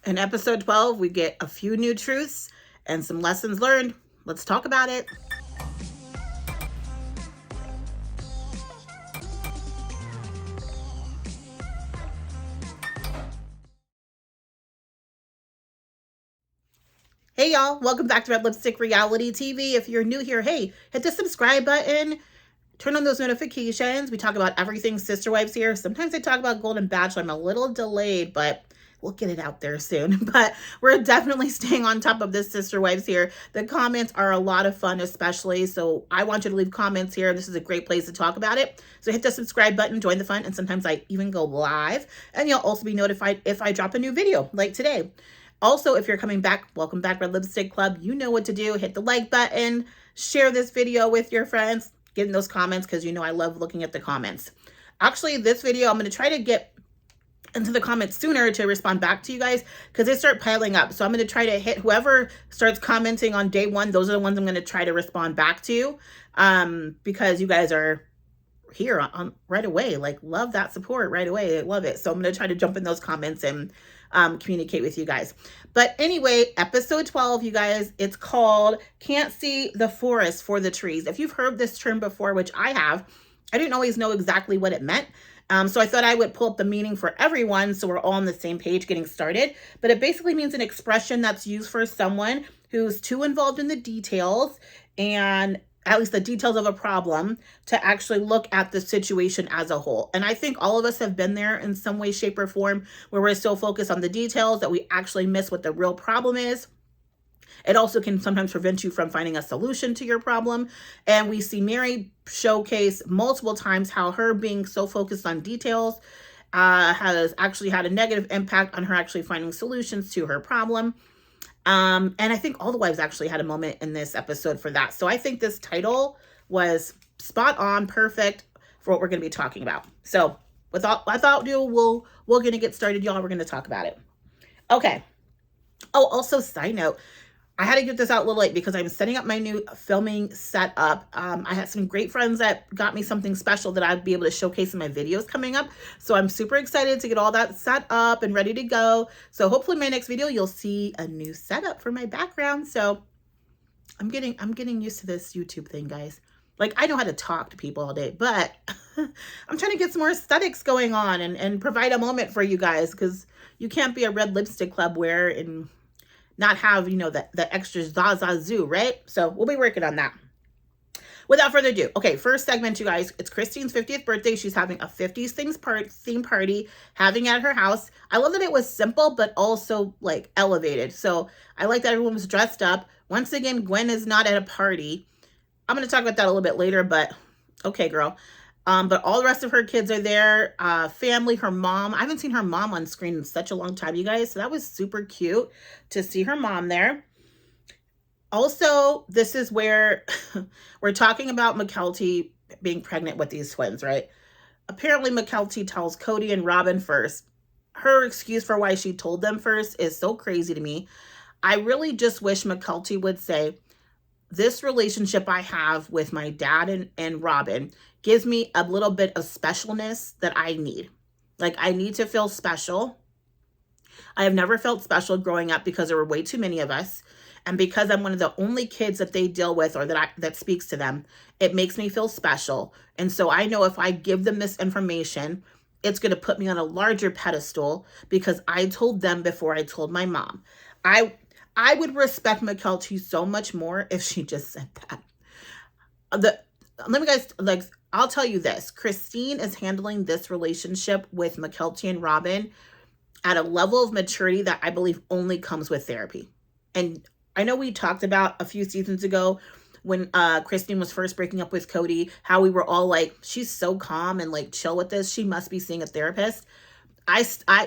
In episode 12, we get a few new truths and some lessons learned. Let's talk about it. Hey y'all, welcome back to Red Lipstick Reality TV. If you're new here, hey, hit the subscribe button, turn on those notifications. We talk about everything Sister Wives here. Sometimes I talk about Golden Bachelor. I'm a little delayed, but we'll get it out there soon. But we're definitely staying on top of this Sister Wives here. The comments are a lot of fun, especially. So I want you to leave comments here. This is a great place to talk about it. So hit the subscribe button, join the fun, and sometimes I even go live. And you'll also be notified if I drop a new video like today. Also, if you're coming back, welcome back, Red Lipstick Club. You know what to do. Hit the like button, share this video with your friends, get in those comments because you know I love looking at the comments. Actually, this video, I'm going to try to get into the comments sooner to respond back to you guys because they start piling up. So I'm going to try to hit whoever starts commenting on day one. Those are the ones I'm going to try to respond back to because you guys are here on right away. Like, love that support right away. I love it. So I'm going to try to jump in those comments and communicate with you guys. But anyway, episode 12, you guys, it's called Can't See the Forest for the Trees. If you've heard this term before, which I have, I didn't always know exactly what it meant. So I thought I would pull up the meaning for everyone so we're all on the same page getting started. But it basically means an expression that's used for someone who's too involved in the details, and at least the details of a problem, to actually look at the situation as a whole. And I think all of us have been there in some way, shape, or form where we're so focused on the details that we actually miss what the real problem is. It also can sometimes prevent you from finding a solution to your problem. And we see Meri showcase multiple times how her being so focused on details has actually had a negative impact on her actually finding solutions to her problem. And I think all the wives actually had a moment in this episode for that. So I think this title was spot on, perfect for what we're going to be talking about. So without ado, we're going to get started, y'all. We're going to talk about it. Okay. Oh, also side note, I had to get this out a little late because I'm setting up my new filming setup. I had some great friends that got me something special that I'd be able to showcase in my videos coming up. So I'm super excited to get all that set up and ready to go. So hopefully my next video, you'll see a new setup for my background. So I'm getting used to this YouTube thing, guys. Like, I know how to talk to people all day, but I'm trying to get some more aesthetics going on and provide a moment for you guys, because you can't be a Red Lipstick Club wearer and not have, you know, the extra zoo, right? So we'll be working on that. Without further ado, okay, first segment, you guys, it's Christine's 50th birthday. She's having a 50s theme party, having at her house. I love that it was simple, but also like elevated. So I like that everyone was dressed up. Once again, Gwen is not at a party. I'm going to talk about that a little bit later, but okay, girl. But all the rest of her kids are there, family, her mom. I haven't seen her mom on screen in such a long time, you guys. So that was super cute to see her mom there. Also, this is where we're talking about Mykelti being pregnant with these twins, right? Apparently, Mykelti tells Cody and Robyn first. Her excuse for why she told them first is so crazy to me. I really just wish Mykelti would say, this relationship I have with my dad and Robyn gives me a little bit of specialness that I need. Like, I need to feel special. I have never felt special growing up because there were way too many of us. And because I'm one of the only kids that they deal with or that speaks to them, it makes me feel special. And so I know if I give them this information, it's going to put me on a larger pedestal because I told them before I told my mom. I would respect Mykelti so much more if she just said that. I'll tell you this. Christine is handling this relationship with Mykelti and Robyn at a level of maturity that I believe only comes with therapy. And I know we talked about a few seasons ago when Christine was first breaking up with Cody, how we were all like, she's so calm and like chill with this. She must be seeing a therapist.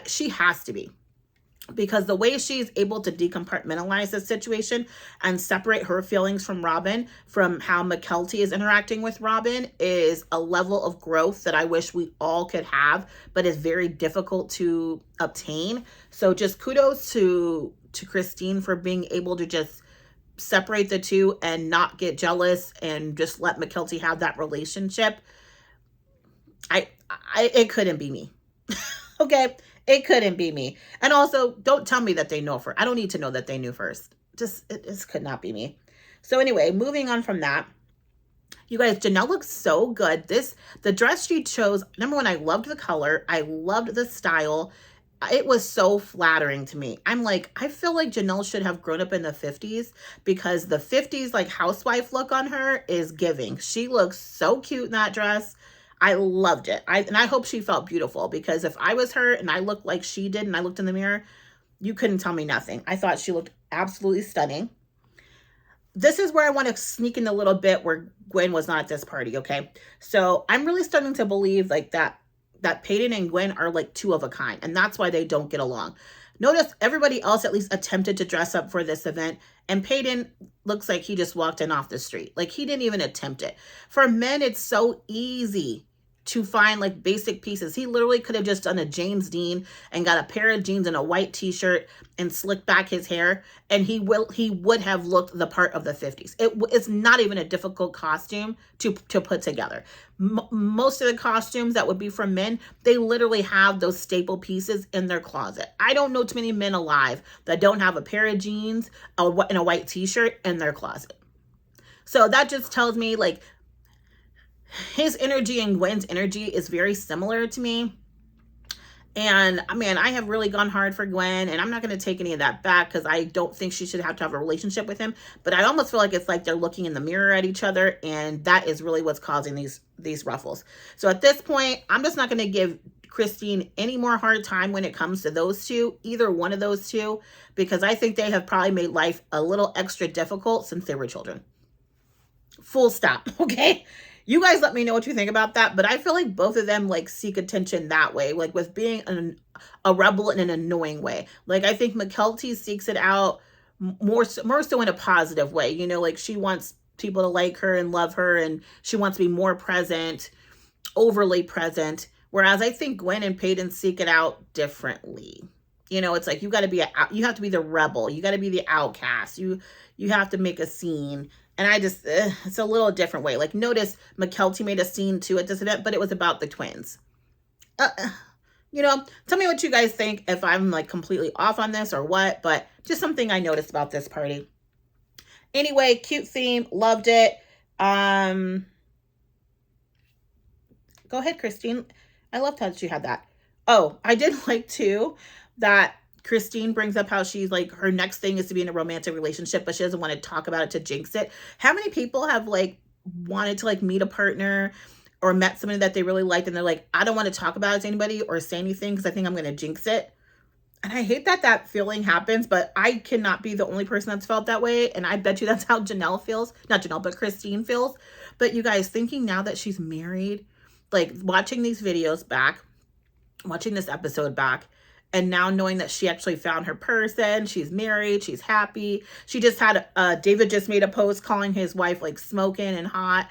She has to be. Because the way she's able to decompartmentalize the situation and separate her feelings from Robyn, from how Mykelti is interacting with Robyn, is a level of growth that I wish we all could have, but is very difficult to obtain. So just kudos to Christine for being able to just separate the two and not get jealous and just let Mykelti have that relationship. It couldn't be me. Okay. It couldn't be me. And also, don't tell me that they know first. I don't need to know that they knew first. It just could not be me. So anyway, moving on from that. You guys, Janelle looks so good. The dress she chose, number one, I loved the color. I loved the style. It was so flattering to me. I'm like, I feel like Janelle should have grown up in the 50s because the 50s like housewife look on her is giving. She looks so cute in that dress. I loved it. And I hope she felt beautiful because if I was her and I looked like she did and I looked in the mirror, you couldn't tell me nothing. I thought she looked absolutely stunning. This is where I want to sneak in a little bit where Gwen was not at this party, okay? So I'm really starting to believe like that Peyton and Gwen are like two of a kind, and that's why they don't get along. Notice everybody else at least attempted to dress up for this event, and Peyton looks like he just walked in off the street. Like he didn't even attempt it. For men, it's so easy to find like basic pieces. He literally could have just done a James Dean and got a pair of jeans and a white t-shirt and slicked back his hair, and he would have looked the part of the 50s. It's not even a difficult costume to put together. Most of the costumes that would be for men, they literally have those staple pieces in their closet. I don't know too many men alive that don't have a pair of jeans and a white t-shirt in their closet. So that just tells me like his energy and Gwen's energy is very similar to me. And I mean, I have really gone hard for Gwen, and I'm not going to take any of that back because I don't think she should have to have a relationship with him. But I almost feel like it's like they're looking in the mirror at each other, and that is really what's causing these ruffles. So at this point, I'm just not going to give Christine any more hard time when it comes to those two, either one of those two, because I think they have probably made life a little extra difficult since they were children. Full stop, okay? You guys let me know what you think about that, but I feel like both of them like seek attention that way, like with being a rebel in an annoying way. Like I think Mykelti seeks it out more so in a positive way. You know, like she wants people to like her and love her, and she wants to be more present, overly present. Whereas I think Gwen and Peyton seek it out differently. You know, it's like you have to be the rebel. You got to be the outcast. You have to make a scene. And I just, it's a little different way. Like, notice Mykelti made a scene too at this event, but it was about the twins. You know, tell me what you guys think, if I'm like completely off on this or what, but just something I noticed about this party. Anyway, cute theme, loved it. Go ahead, Christine. I loved how she had that. Oh, I did like too that Christine brings up how she's like, her next thing is to be in a romantic relationship, but she doesn't want to talk about it to jinx it. How many people have like wanted to like meet a partner or met somebody that they really liked, and they're like, I don't want to talk about it to anybody or say anything because I think I'm going to jinx it. And I hate that feeling happens, but I cannot be the only person that's felt that way. And I bet you that's how Janelle feels. Not Janelle, but Christine feels. But you guys, thinking now that she's married, like watching these videos back, watching this episode back, and now knowing that she actually found her person, she's married, she's happy. She just had, David just made a post calling his wife like smoking and hot.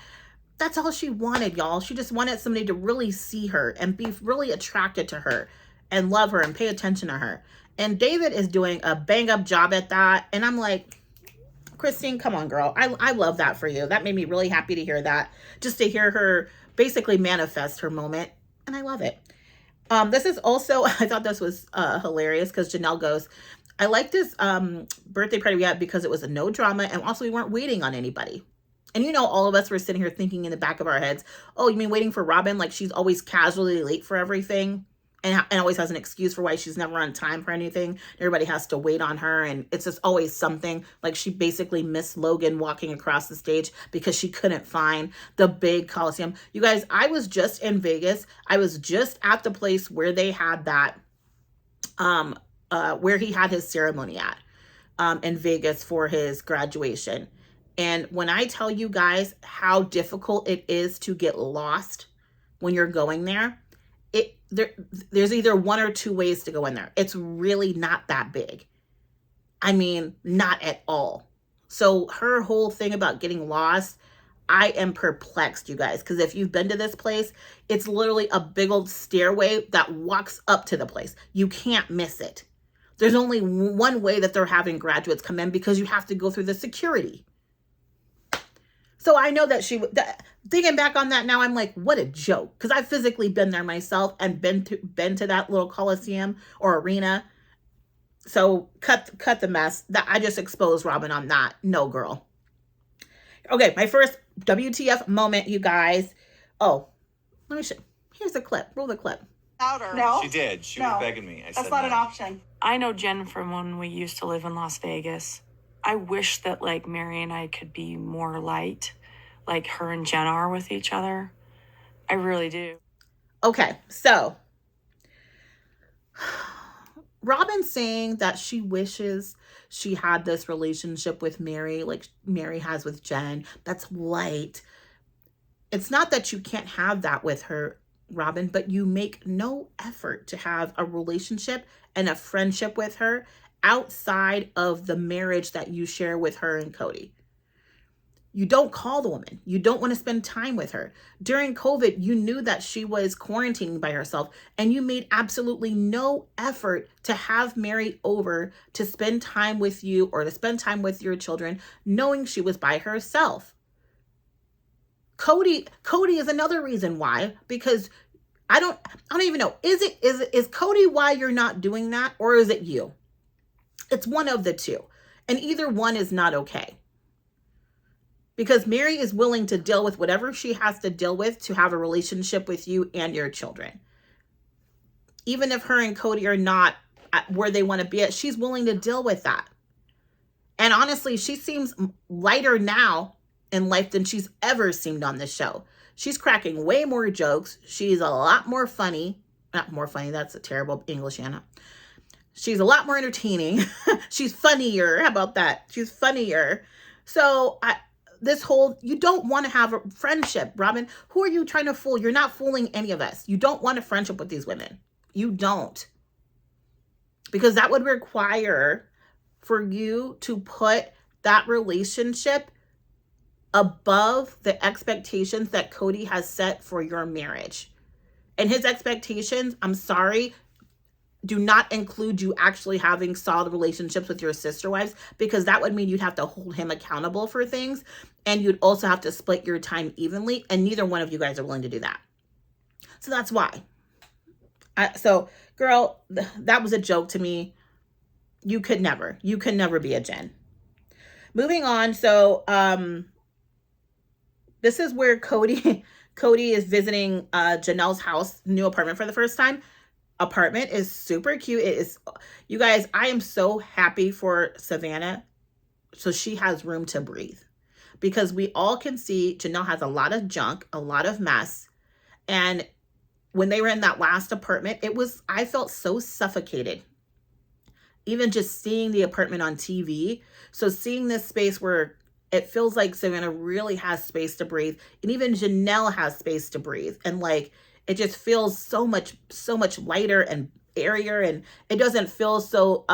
That's all she wanted, y'all. She just wanted somebody to really see her and be really attracted to her and love her and pay attention to her. And David is doing a bang up job at that. And I'm like, Christine, come on, girl. I love that for you. That made me really happy to hear that. Just to hear her basically manifest her moment. And I love it. This is also, I thought this was hilarious because Janelle goes, I like this birthday party we had because it was a no drama, and also we weren't waiting on anybody. And you know, all of us were sitting here thinking in the back of our heads, oh, you mean waiting for Robyn? Like she's always casually late for everything and always has an excuse for why she's never on time for anything. Everybody has to wait on her, and it's just always something. Like she basically missed Logan walking across the stage because she couldn't find the big Coliseum. You guys, I was just in Vegas. I was just at the place where they had that, where he had his ceremony at, in Vegas for his graduation. And when I tell you guys how difficult it is to get lost when you're going there, there's either one or two ways to go in there. It's really not that big. I mean, not at all. So her whole thing about getting lost, I am perplexed, you guys, because if you've been to this place, it's literally a big old stairway that walks up to the place. You can't miss it. There's only one way that they're having graduates come in because you have to go through the security. So I know that thinking back on that now, I'm like, what a joke. Because I've physically been there myself and been to that little coliseum or arena. So cut the mess. That I just exposed Robyn on that. No, girl. Okay, my first WTF moment, you guys. Oh, let me show. Here's the clip. Roll the clip. Louder. No. She did. She was begging me. That's not an option. I know Jen from when we used to live in Las Vegas. I wish that, like, Meri and I could be more light, like her and Jen are with each other. I really do. Okay, so Robyn saying that she wishes she had this relationship with Meri, like Meri has with Jen. That's light. It's not that you can't have that with her, Robyn, but you make no effort to have a relationship and a friendship with her outside of the marriage that you share with her and Kody. You don't call the woman. You don't want to spend time with her. During COVID, you knew that she was quarantining by herself, and you made absolutely no effort to have Meri over to spend time with you or to spend time with your children, knowing she was by herself. Kody is another reason why, because I don't even know. Is Kody why you're not doing that, or is it you? It's one of the two. And either one is not okay. Because Meri is willing to deal with whatever she has to deal with to have a relationship with you and your children. Even if her and Kody are not at where they want to be at, she's willing to deal with that. And honestly, she seems lighter now in life than she's ever seemed on this show. She's cracking way more jokes. She's a lot more funny. Not more funny, that's a terrible English, Anna. She's a lot more entertaining. She's funnier. How about that? She's funnier. So you don't want to have a friendship, Robyn. Who are you trying to fool? You're not fooling any of us. You don't want a friendship with these women. You don't. Because that would require for you to put that relationship above the expectations that Kody has set for your marriage. And his expectations, I'm sorry, do not include you actually having solid relationships with your sister wives, because that would mean you'd have to hold him accountable for things, and you'd also have to split your time evenly, and neither one of you guys are willing to do that. So that's why. So, girl, that was a joke to me. You could never be a Jen. Moving on, so this is where Kody is visiting Janelle's house, new apartment for the first time. Apartment is super cute. It is, you guys, I am so happy for Savannah. So she has room to breathe, because we all can see Janelle has a lot of junk, a lot of mess. And when they were in that last apartment, I felt so suffocated. Even just seeing the apartment on TV. So seeing this space where it feels like Savannah really has space to breathe. And even Janelle has space to breathe. And like, it just feels so much lighter and airier, and it doesn't feel so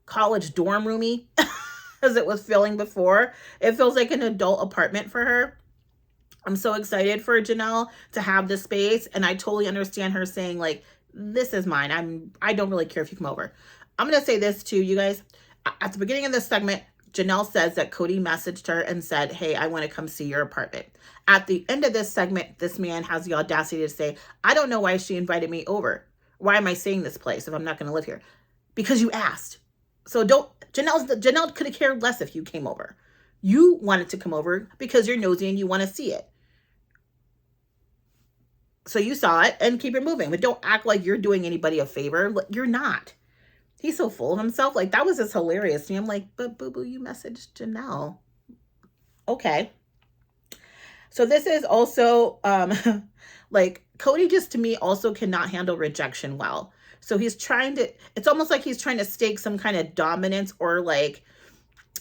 college dorm roomy as it was feeling before. It feels like an adult apartment for her. I'm so excited for Janelle to have this space, and I totally understand her saying like, this is mine. I don't really care if you come over. I'm going to say this too, you guys. At the beginning of this segment, Janelle says that Kody messaged her and said, hey, I want to come see your apartment. At the end of this segment, this man has the audacity to say, I don't know why she invited me over. Why am I staying this place if I'm not going to live here? Because you asked. So Janelle could have cared less if you came over. You wanted to come over because you're nosy and you want to see it. So you saw it and keep it moving. But don't act like you're doing anybody a favor. You're not. He's so full of himself. Like, that was just hilarious to me. I'm like, but boo-boo, you messaged Janelle. Okay. So this is also, like, Kody just, to me, also cannot handle rejection well. So he's it's almost like he's trying to stake some kind of dominance or, like,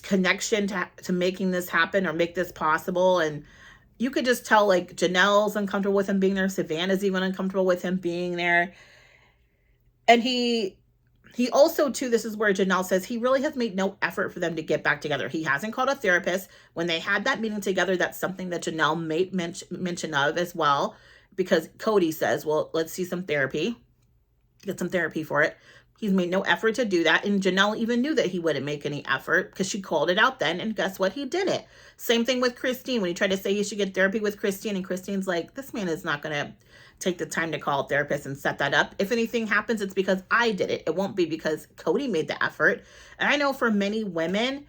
connection to making this happen or make this possible. And you could just tell, like, Janelle's uncomfortable with him being there. Savannah's even uncomfortable with him being there. And he also, too, this is where Janelle says he really has made no effort for them to get back together. He hasn't called a therapist. When they had that meeting together, that's something that Janelle made mention of as well, because Kody says, well, let's see some therapy. Get some therapy for it. He's made no effort to do that. And Janelle even knew that he wouldn't make any effort because she called it out then. And guess what? He did it. Same thing with Christine. When he tried to say he should get therapy with Christine, and Christine's like, this man is not going to take the time to call a therapist and set that up. If anything happens, it's because I did it. It won't be because Cody made the effort. And I know for many women,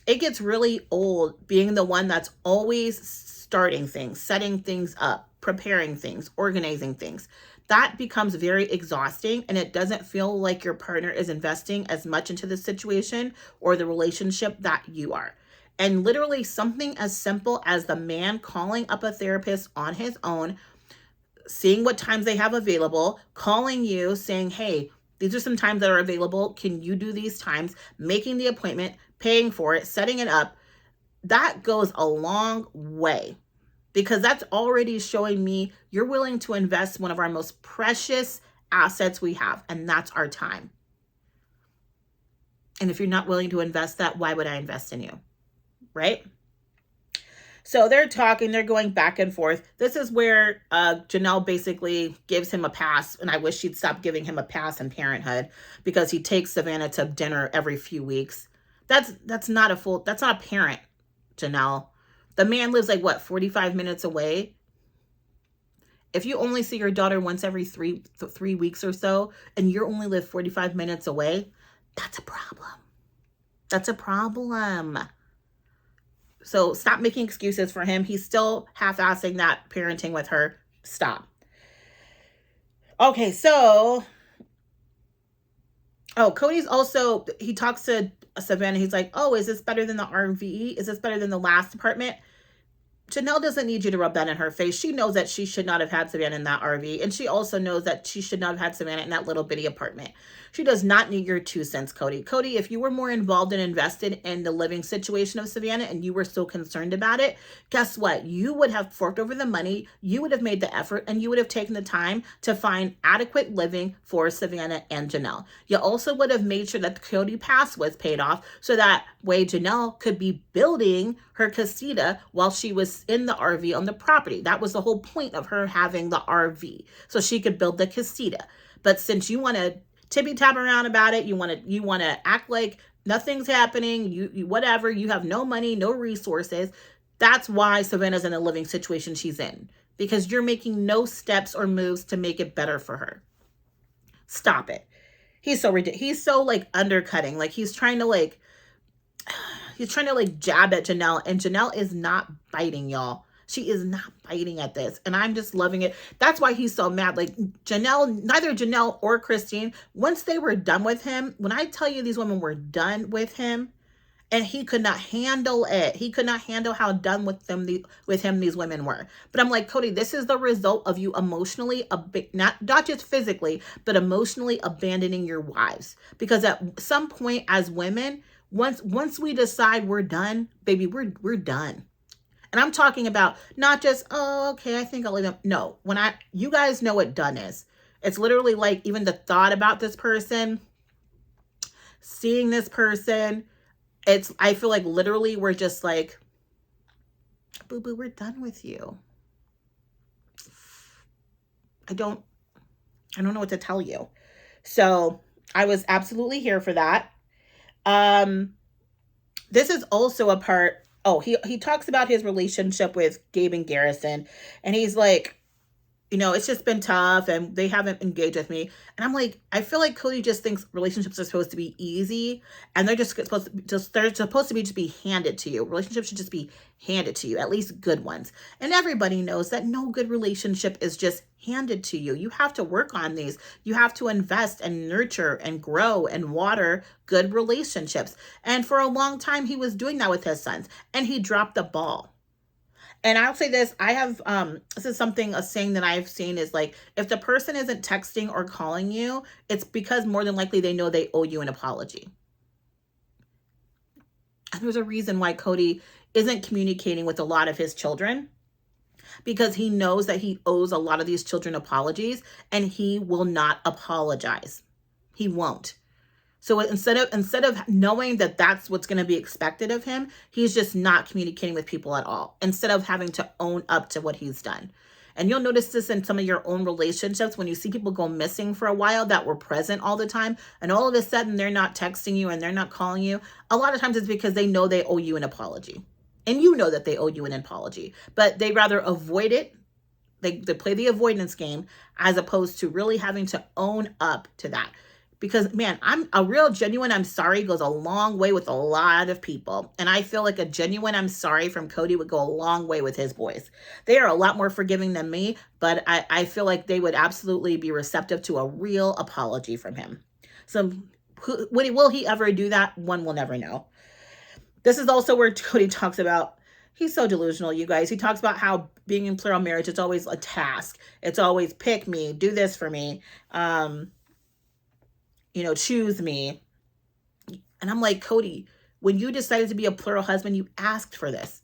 it gets really old being the one that's always starting things, setting things up, preparing things, organizing things. That becomes very exhausting, and it doesn't feel like your partner is investing as much into the situation or the relationship that you are. And literally something as simple as the man calling up a therapist on his own, seeing what times they have available, calling you saying, hey, these are some times that are available. Can you do these times? Making the appointment, paying for it, setting it up. That goes a long way, because that's already showing me you're willing to invest one of our most precious assets we have, and that's our time. And if you're not willing to invest that, why would I invest in you? Right? So they're talking, they're going back and forth. This is where Janelle basically gives him a pass, and I wish she'd stop giving him a pass in parenthood, because he takes Savannah to dinner every few weeks. That's not a parent, Janelle. The man lives like, what, 45 minutes away? If you only see your daughter once every three weeks or so, and you only live 45 minutes away, that's a problem. That's a problem. So stop making excuses for him. He's still half-assing that parenting with her. Stop. Okay, so... Oh, Cody's also... He talks to Savannah. He's like, oh, is this better than the RV? Is this better than the last apartment? Janelle doesn't need you to rub that in her face. She knows that she should not have had Savannah in that RV. And she also knows that she should not have had Savannah in that little bitty apartment. She does not need your 2 cents, Cody. Cody, if you were more involved and invested in the living situation of Savannah and you were so concerned about it, guess what? You would have forked over the money, you would have made the effort, and you would have taken the time to find adequate living for Savannah and Janelle. You also would have made sure that the Cody pass was paid off, so that way Janelle could be building her casita while she was in the RV on the property. That was the whole point of her having the RV, so she could build the casita. But since you want to tippy-tap around about it, you want to act like nothing's happening, you whatever, you have no money, no resources. That's why Savannah's in the living situation she's in, because you're making no steps or moves to make it better for her. Stop it. He's so ridiculous. He's so like undercutting, like he's trying to jab at Janelle, and Janelle is not biting, y'all. She is not biting at this, and I'm just loving it. That's why he's so mad. Like Janelle, neither Janelle or Christine, once they were done with him, when I tell you these women were done with him, and he could not handle it. He could not handle how done with him these women were. But I'm like, Cody, this is the result of you emotionally, not just physically, but emotionally abandoning your wives. Because at some point as women, once we decide we're done, baby, we're done. And I'm talking about not just, oh, okay, I think I'll leave them. No, you guys know what done is. It's literally like even the thought about this person, seeing this person, I feel like literally we're just like, boo-boo, we're done with you. I don't know what to tell you. So I was absolutely here for that. This is also a part. Oh, he talks about his relationship with Gabe and Garrison, and he's like, it's just been tough and they haven't engaged with me. And I'm like, I feel like Cody just thinks relationships are supposed to be easy, and they're supposed to be handed to you. Relationships should just be handed to you, at least good ones. And everybody knows that no good relationship is just handed to you. You have to work on these. You have to invest and nurture and grow and water good relationships. And for a long time, he was doing that with his sons, and he dropped the ball. And I'll say this, I have, this is a saying that I've seen is like, if the person isn't texting or calling you, it's because more than likely they know they owe you an apology. And there's a reason why Cody isn't communicating with a lot of his children, because he knows that he owes a lot of these children apologies, and he will not apologize. He won't. So instead of knowing that that's what's going to be expected of him, he's just not communicating with people at all, instead of having to own up to what he's done. And you'll notice this in some of your own relationships when you see people go missing for a while that were present all the time, and all of a sudden they're not texting you and they're not calling you. A lot of times it's because they know they owe you an apology. And you know that they owe you an apology, but they rather avoid it. They play the avoidance game as opposed to really having to own up to that. Because, man, I'm a real genuine I'm sorry goes a long way with a lot of people. And I feel like a genuine I'm sorry from Cody would go a long way with his boys. They are a lot more forgiving than me, but I feel like they would absolutely be receptive to a real apology from him. So will he ever do that? One will never know. This is also where Cody talks about, he's so delusional, you guys. He talks about how being in plural marriage, it's always a task. It's always pick me, do this for me, choose me. And I'm like, Cody, when you decided to be a plural husband, you asked for this.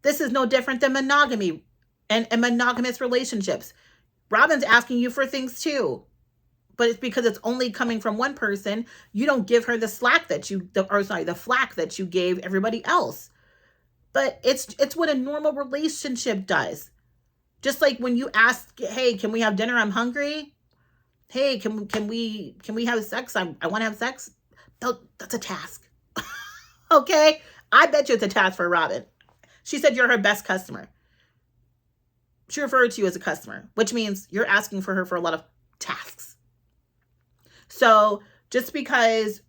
This is no different than monogamy and monogamous relationships. Robyn's asking you for things too. But it's because it's only coming from one person. You don't give her the flack that you gave everybody else. But it's what a normal relationship does. Just like when you ask, hey, can we have dinner? I'm hungry. Hey, can we have sex? I want to have sex. That's a task. Okay? I bet you it's a task for Robyn. She said you're her best customer. She referred to you as a customer, which means you're asking for her for a lot of tasks. So just because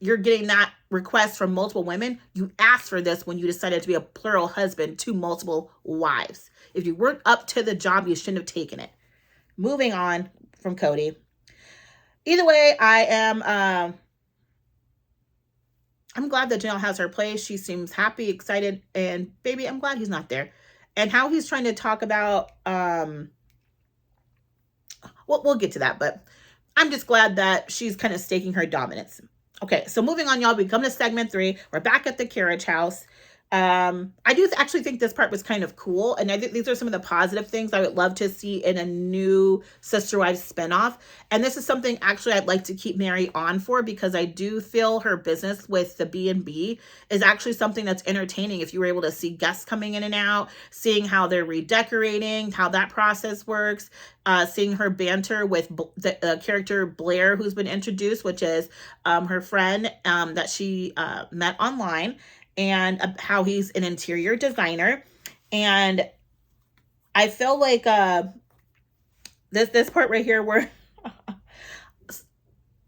you're getting that request from multiple women, you asked for this when you decided to be a plural husband to multiple wives. If you weren't up to the job, you shouldn't have taken it. Moving on from Cody. Either way, I'm glad that Janelle has her place. She seems happy, excited, and baby, I'm glad he's not there. And how he's trying to talk about, we'll get to that, but I'm just glad that she's kind of staking her dominance. Okay, so moving on, y'all, we come to segment 3. We're back at the carriage house. I do actually think this part was kind of cool, and I think these are some of the positive things I would love to see in a new Sister Wives spinoff. And this is something actually I'd like to keep Meri on for, because I do feel her business with the B&B is actually something that's entertaining. If you were able to see guests coming in and out, seeing how they're redecorating, how that process works, seeing her banter with the character Blair, who's been introduced, which is her friend that she met online, and how he's an interior designer. And I feel like this part right here where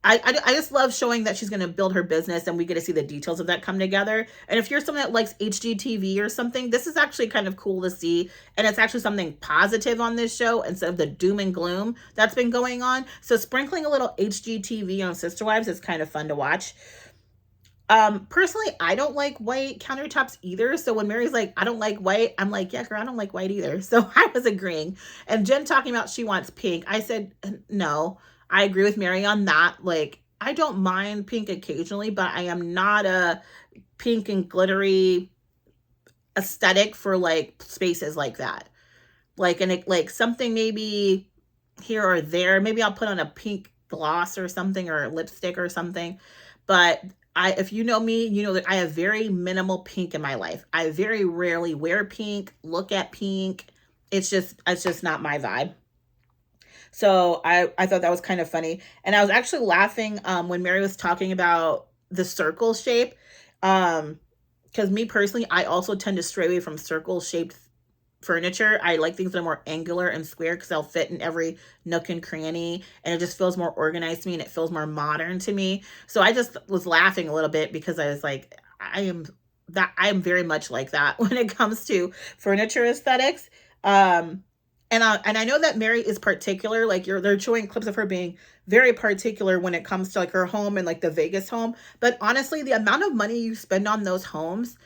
I just love showing that she's going to build her business, and we get to see the details of that come together. And if you're someone that likes HGTV or something, this is actually kind of cool to see. And it's actually something positive on this show instead of the doom and gloom that's been going on. So sprinkling a little HGTV on Sister Wives is kind of fun to watch. Personally, I don't like white countertops either. So when Meri's like, I don't like white, I'm like, yeah, girl, I don't like white either. So I was agreeing. And Jen talking about she wants pink. I said, no, I agree with Meri on that. Like, I don't mind pink occasionally, but I am not a pink and glittery aesthetic for like spaces like that. Like, and it, like something maybe here or there, maybe I'll put on a pink gloss or something, or lipstick or something. But if you know me, you know that I have very minimal pink in my life. I very rarely wear pink, look at pink. It's just not my vibe. So I thought that was kind of funny. And I was actually laughing when Meri was talking about the circle shape. Because me personally, I also tend to stray away from circle shaped furniture. I like things that are more angular and square because they'll fit in every nook and cranny, and it just feels more organized to me, and it feels more modern to me. So I just was laughing a little bit because I was like, I am very much like that when it comes to furniture aesthetics. And I know that Meri is particular. Like they're showing clips of her being very particular when it comes to like her home and like the Vegas home. But honestly, the amount of money you spend on those homes,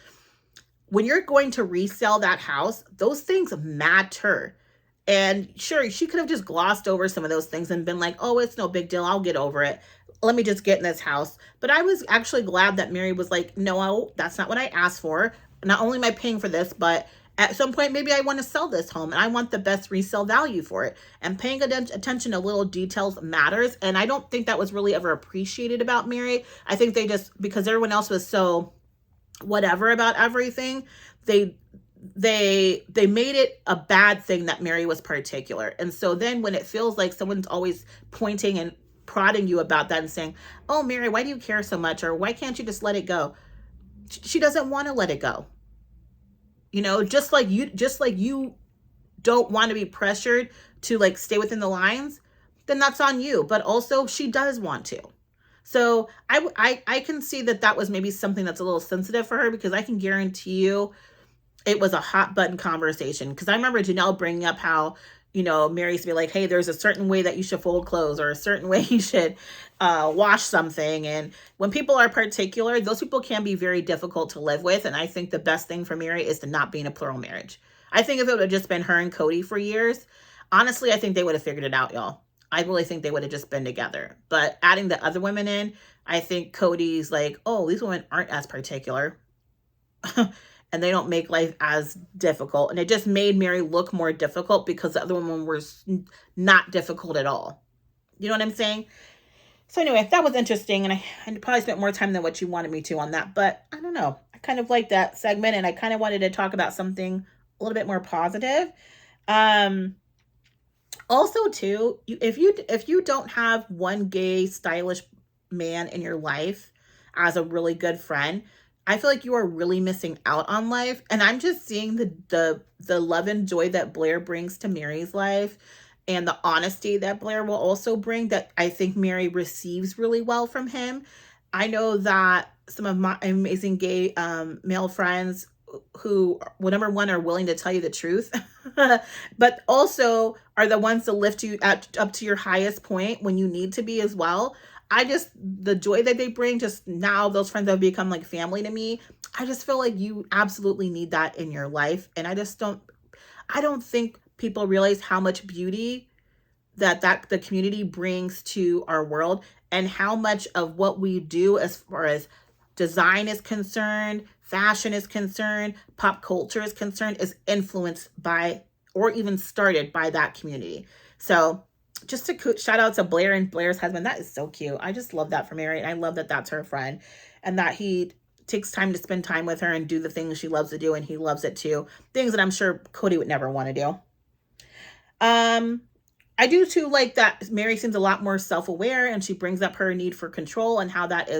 when you're going to resell that house, those things matter. And sure, she could have just glossed over some of those things and been like, oh, it's no big deal. I'll get over it. Let me just get in this house. But I was actually glad that Meri was like, no, that's not what I asked for. Not only am I paying for this, but at some point, maybe I want to sell this home and I want the best resale value for it. And paying attention to little details matters. And I don't think that was really ever appreciated about Meri. I think they just, because everyone else was so whatever about everything, they they made it a bad thing that Meri was particular. And so then when it feels like someone's always pointing and prodding you about that and saying, oh, Meri, why do you care so much? Or why can't you just let it go? She doesn't want to let it go. You know, just like you don't want to be pressured to like stay within the lines, then that's on you. But also she does want to. So I can see that was maybe something that's a little sensitive for her, because I can guarantee you it was a hot button conversation. Because I remember Janelle bringing up how, you know, Meri used to be like, hey, there's a certain way that you should fold clothes, or a certain way you should wash something. And when people are particular, those people can be very difficult to live with. And I think the best thing for Meri is to not be in a plural marriage. I think if it would have just been her and Cody for years, honestly, I think they would have figured it out, y'all. I really think they would have just been together. But adding the other women in, I think Cody's like, oh, these women aren't as particular. And they don't make life as difficult. And it just made Meri look more difficult, because the other women were not difficult at all. You know what I'm saying? So anyway, that was interesting. And I probably spent more time than what you wanted me to on that. But I don't know. I kind of like that segment. And I kind of wanted to talk about something a little bit more positive. Also, too, if you don't have one gay, stylish man in your life as a really good friend, I feel like you are really missing out on life. And I'm just seeing the love and joy that Blair brings to Meri's life, and the honesty that Blair will also bring, that I think Meri receives really well from him. I know that some of my amazing gay male friends who, well, number one, are willing to tell you the truth, but also are the ones to lift you up to your highest point when you need to be as well. The joy that they bring, just now those friends have become like family to me. I just feel like you absolutely need that in your life. And I don't think people realize how much beauty that the community brings to our world, and how much of what we do as far as design is concerned, fashion is concerned, pop culture is concerned, is influenced by, or even started by, that community. So just a shout out to Blair and Blair's husband. That is so cute. I just love that for Meri. And I love that that's her friend, and that he takes time to spend time with her and do the things she loves to do. And he loves it too. Things that I'm sure Cody would never want to do. I do too like that Meri seems a lot more self-aware, and she brings up her need for control, and how that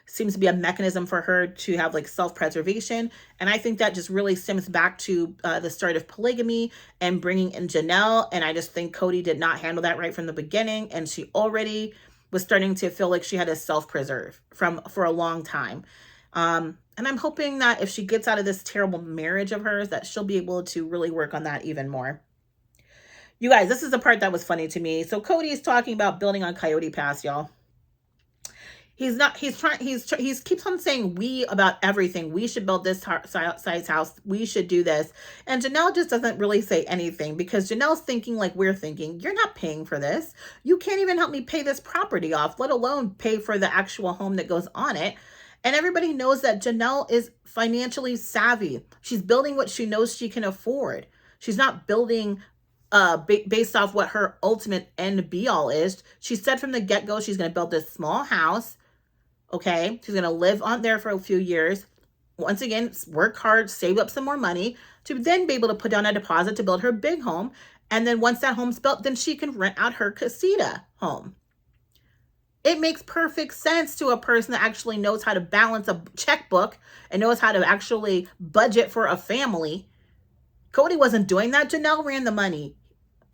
seems to be a mechanism for her to have like self-preservation. And I think that just really stems back to the start of polygamy and bringing in Janelle. And I just think Cody did not handle that right from the beginning, and she already was starting to feel like she had to self-preserve for a long time. And I'm hoping that if she gets out of this terrible marriage of hers, that she'll be able to really work on that even more. You guys, this is the part that was funny to me. So Cody is talking about building on Coyote Pass, y'all. He keeps on saying we about everything. We should build this size house. We should do this. And Janelle just doesn't really say anything, because Janelle's thinking like we're thinking. You're not paying for this. You can't even help me pay this property off, let alone pay for the actual home that goes on it. And everybody knows that Janelle is financially savvy. She's building what she knows she can afford. She's not building based off what her ultimate end be all is. She said from the get-go she's going to build this small house. Okay, she's going to live on there for a few years. Once again, work hard, save up some more money to then be able to put down a deposit to build her big home. And then once that home's built, then she can rent out her casita home. It makes perfect sense to a person that actually knows how to balance a checkbook and knows how to actually budget for a family. Cody wasn't doing that. Janelle ran the money.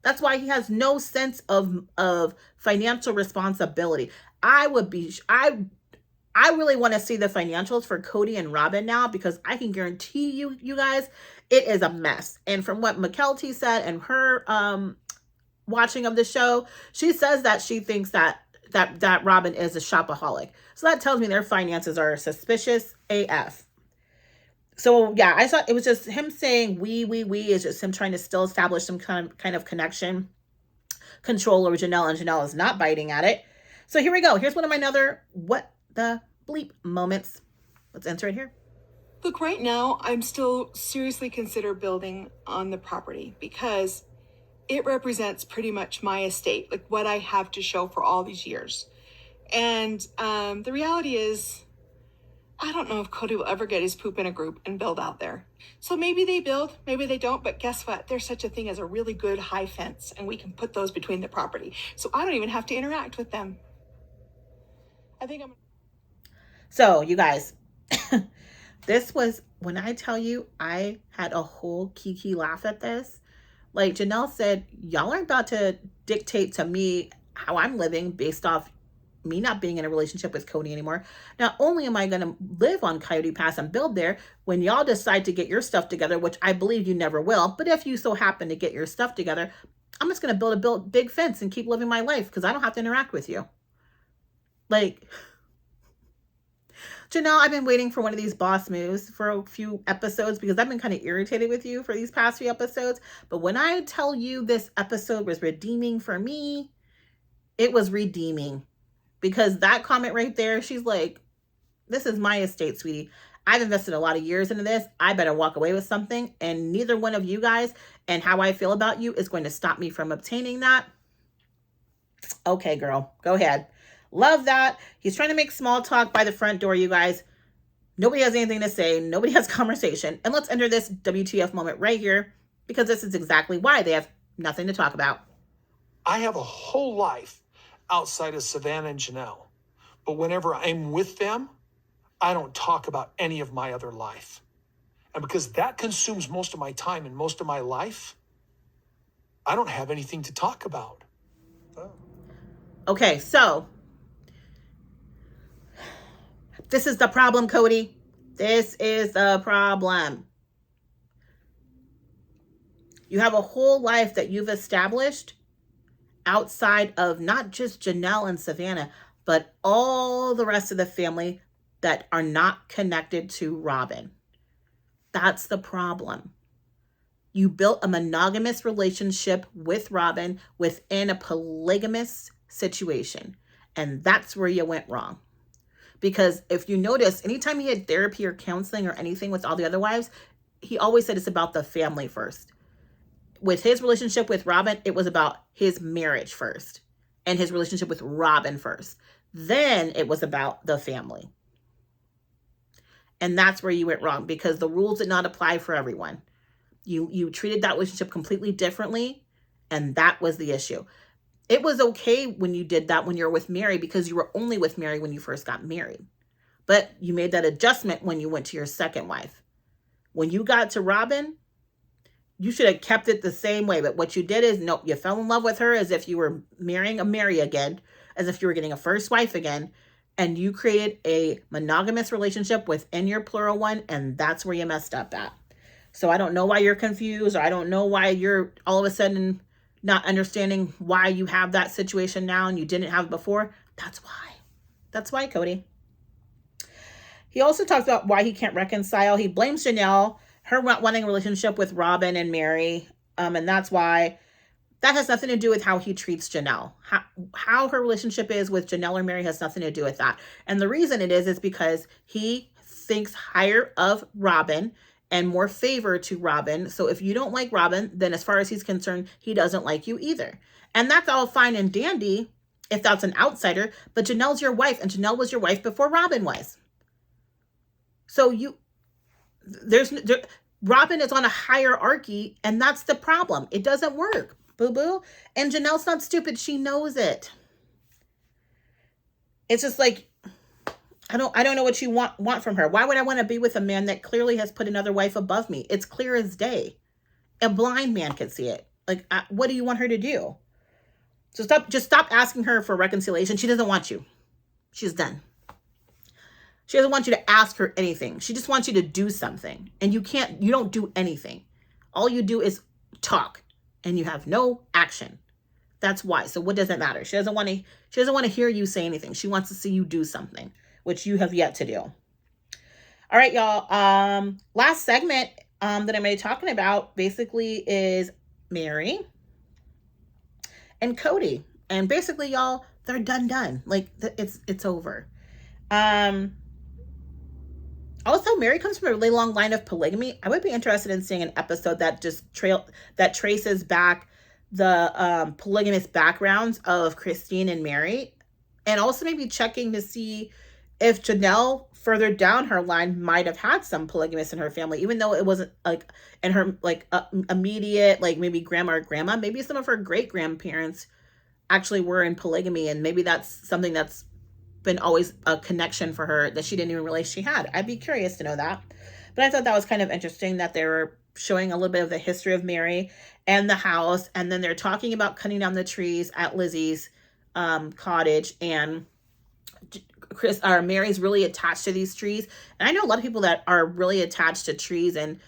That's why he has no sense of financial responsibility. I really want to see the financials for Cody and Robyn now, because I can guarantee you guys, it is a mess. And from what McKelty said and her watching of the show, she says that she thinks that Robyn is a shopaholic. So that tells me their finances are suspicious AF. So yeah, I thought it was just him saying we is just him trying to still establish some kind of connection, control over Janelle, and Janelle is not biting at it. So here we go. Here's one of my other what the bleep moments. Let's enter it here. Look, right now, I'm still seriously consider building on the property, because it represents pretty much my estate, like what I have to show for all these years. And the reality is, I don't know if Cody will ever get his poop in a group and build out there. So maybe they build, maybe they don't, but guess what? There's such a thing as a really good high fence, and we can put those between the property. So I don't even have to interact with them. I think I'm... So, you guys, this was, when I tell you, I had a whole kiki laugh at this. Like Janelle said, y'all aren't about to dictate to me how I'm living based off me not being in a relationship with Cody anymore. Not only am I going to live on Coyote Pass and build there, when y'all decide to get your stuff together, which I believe you never will, but if you so happen to get your stuff together, I'm just going to build a big fence and keep living my life because I don't have to interact with you. Like, Janelle, I've been waiting for one of these boss moves for a few episodes because I've been kind of irritated with you for these past few episodes. But when I tell you this episode was redeeming for me, it was redeeming. Because that comment right there, she's like, this is my estate, sweetie. I've invested a lot of years into this. I better walk away with something. And neither one of you guys and how I feel about you is going to stop me from obtaining that. Okay, girl, go ahead. Love that. He's trying to make small talk by the front door, you guys. Nobody has anything to say. Nobody has conversation. And let's enter this WTF moment right here because this is exactly why they have nothing to talk about. I have a whole life outside of Savannah and Janelle. But whenever I'm with them, I don't talk about any of my other life. And because that consumes most of my time and most of my life, I don't have anything to talk about. Oh. Okay, so this is the problem, Cody. This is the problem. You have a whole life that you've established outside of not just Janelle and Savannah, but all the rest of the family that are not connected to Robyn. That's the problem. You built a monogamous relationship with Robyn within a polygamous situation. And that's where you went wrong. Because if you notice, anytime he had therapy or counseling or anything with all the other wives, he always said it's about the family first. With his relationship with Robyn, it was about his marriage first and his relationship with Robyn first. Then it was about the family. And that's where you went wrong because the rules did not apply for everyone. You treated that relationship completely differently, and that was the issue. It was okay when you did that when you were with Meri because you were only with Meri when you first got married. But you made that adjustment when you went to your second wife. When you got to Robyn, you should have kept it the same way. But what you did is, nope, you fell in love with her as if you were marrying a Meri again, as if you were getting a first wife again. And you created a monogamous relationship within your plural one. And that's where you messed up at. So I don't know why you're confused, or I don't know why you're all of a sudden not understanding why you have that situation now and you didn't have it before. That's why. That's why, Cody. He also talks about why he can't reconcile. He blames Janelle, her wanting a relationship with Robyn and Meri. And that's why. That has nothing to do with how he treats Janelle. How her relationship is with Janelle or Meri has nothing to do with that. And the reason it is because he thinks higher of Robyn and more favor to Robyn. So if you don't like Robyn, then as far as he's concerned, he doesn't like you either. And that's all fine and dandy if that's an outsider, but Janelle's your wife, and Janelle was your wife before Robyn was. So Robyn is on a hierarchy, and that's the problem. It doesn't work, boo-boo. And Janelle's not stupid. She knows it. It's just like, I don't know what you want from her. Why would I want to be with a man that clearly has put another wife above me? It's clear as day. A blind man could see it. Like, what do you want her to do? So stop asking her for reconciliation. She doesn't want you. She's done. She doesn't want you to ask her anything. She just wants you to do something. And you don't do anything. All you do is talk, and you have no action. That's why. So what does it matter? She doesn't want to hear you say anything. She wants to see you do something, which you have yet to do. All right, y'all. Last segment that I'm going to be talking about basically is Meri and Cody. And basically, y'all, they're done. Like, it's over. Also, Meri comes from a really long line of polygamy. I would be interested in seeing an episode that just traces back the polygamous backgrounds of Christine and Meri, and also maybe checking to see if Janelle further down her line might have had some polygamists in her family, even though it wasn't like in her like immediate, like maybe grandma or grandma, maybe some of her great grandparents actually were in polygamy, and maybe that's something that's been always a connection for her that she didn't even realize she had. I'd be curious to know that. But I thought that was kind of interesting that they were showing a little bit of the history of Meri and the house, and then they're talking about cutting down the trees at Lizzie's cottage, and Meri's really attached to these trees. And I know a lot of people that are really attached to trees, and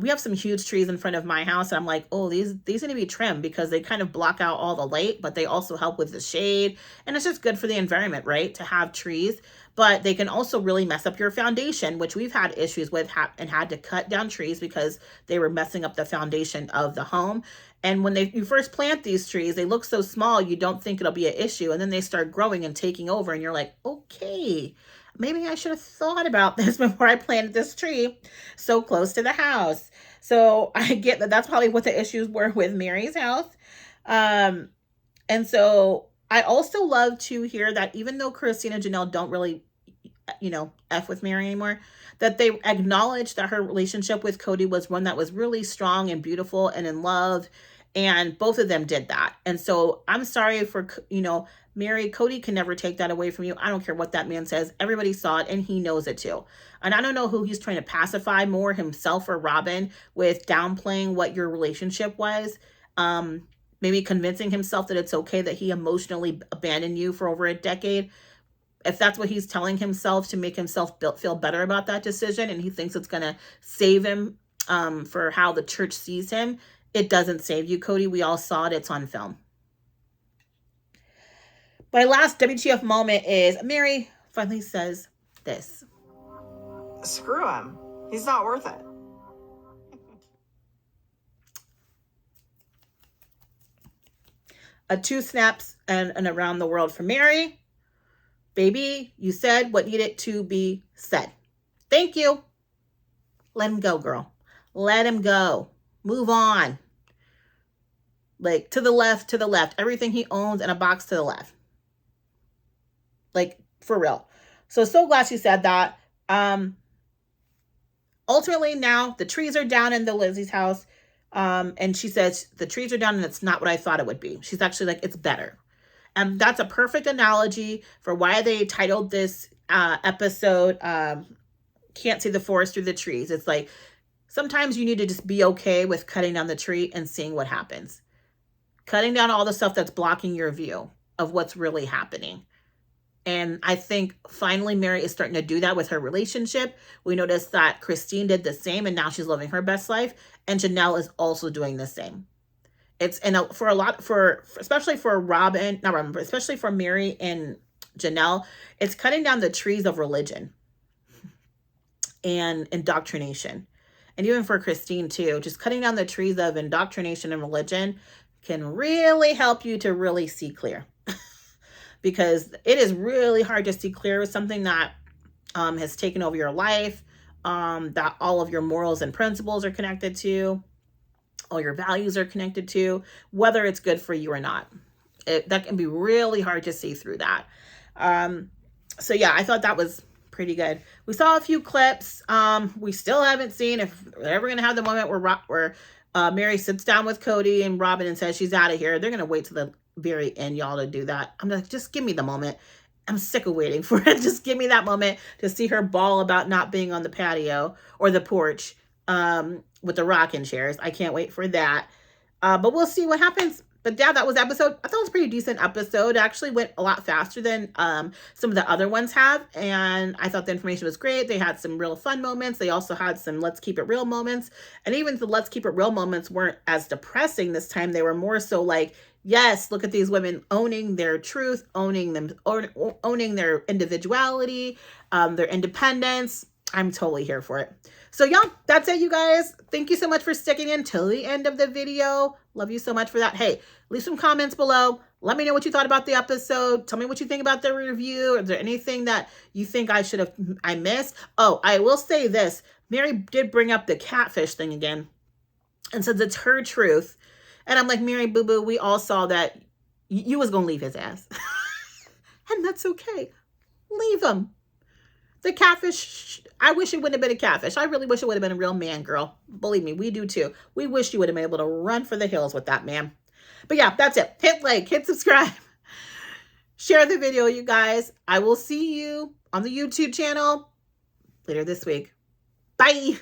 we have some huge trees in front of my house, and I'm like, oh, these need to be trimmed because they kind of block out all the light, but they also help with the shade, and it's just good for the environment, right, to have trees. But they can also really mess up your foundation, which we've had issues with and had to cut down trees because they were messing up the foundation of the home. And when you first plant these trees, they look so small, you don't think it'll be an issue, and then they start growing and taking over, and you're like, okay, maybe I should have thought about this before I planted this tree so close to the house. So I get that that's probably what the issues were with Meri's house. And so I also love to hear that even though Christine and Janelle don't really, F with Meri anymore, that they acknowledge that her relationship with Cody was one that was really strong and beautiful and in love. And both of them did that. And so I'm sorry for, Meri. Cody can never take that away from you. I don't care what that man says. Everybody saw it, and he knows it too. And I don't know who he's trying to pacify more, himself or Robyn, with downplaying what your relationship was. Maybe convincing himself that it's okay that he emotionally abandoned you for over a decade. If that's what he's telling himself to make himself feel better about that decision, and he thinks it's going to save him for how the church sees him, it doesn't save you, Cody. We all saw it. It's on film. My last WTF moment is Meri finally says this. Screw him. He's not worth it. A 2 snaps and around the world for Meri. Baby, you said what needed to be said. Thank you. Let him go, girl. Let him go. Move on. Like, to the left. Everything he owns in a box to the left. Like, for real. So glad she said that. Ultimately, now the trees are down in the Lizzie's house. And she says, the trees are down and it's not what I thought it would be. She's actually like, it's better. And that's a perfect analogy for why they titled this episode, Can't See the Forest Through the Trees. It's like, sometimes you need to just be okay with cutting down the tree and seeing what happens. Cutting down all the stuff that's blocking your view of what's really happening. And I think finally Meri is starting to do that with her relationship. We noticed that Christine did the same, and now she's living her best life. And Janelle is also doing the same. It's especially for especially for Meri and Janelle, it's cutting down the trees of religion and indoctrination. And even for Christine too, just cutting down the trees of indoctrination and religion can really help you to really see clear. Because it is really hard to see clear with something that has taken over your life, that all of your morals and principles are connected to, all your values are connected to, whether it's good for you or not. That can be really hard to see through that. So yeah, I thought that was pretty good. We saw a few clips. We still haven't seen if we're ever going to have the moment where Meri sits down with Cody and Robyn and says she's out of here. They're going to wait till the very end, y'all, to do that. I'm like, just give me the moment. I'm sick of waiting for it. Just give me that moment to see her bawl about not being on the patio or the porch with the rocking chairs. I can't wait for that. But we'll see what happens. But yeah, that was episode. I thought it was a pretty decent episode. It actually went a lot faster than some of the other ones have. And I thought the information was great. They had some real fun moments. They also had some let's keep it real moments. And even the let's keep it real moments weren't as depressing this time. They were more so like, yes, look at these women owning their truth, owning their individuality, their independence. I'm totally here for it. So yeah, that's it, you guys. Thank you so much for sticking in till the end of the video. Love you so much for that. Hey, leave some comments below. Let me know what you thought about the episode. Tell me what you think about the review. Is there anything that you think I missed? Oh, I will say this. Meri did bring up the catfish thing again and says it's her truth. And I'm like, Meri, boo-boo, we all saw that you was going to leave his ass. And that's okay. Leave him. The catfish, I wish it wouldn't have been a catfish. I really wish it would have been a real man, girl. Believe me, we do too. We wish you would have been able to run for the hills with that man. But yeah, that's it. Hit like, hit subscribe. Share the video, you guys. I will see you on the YouTube channel later this week. Bye.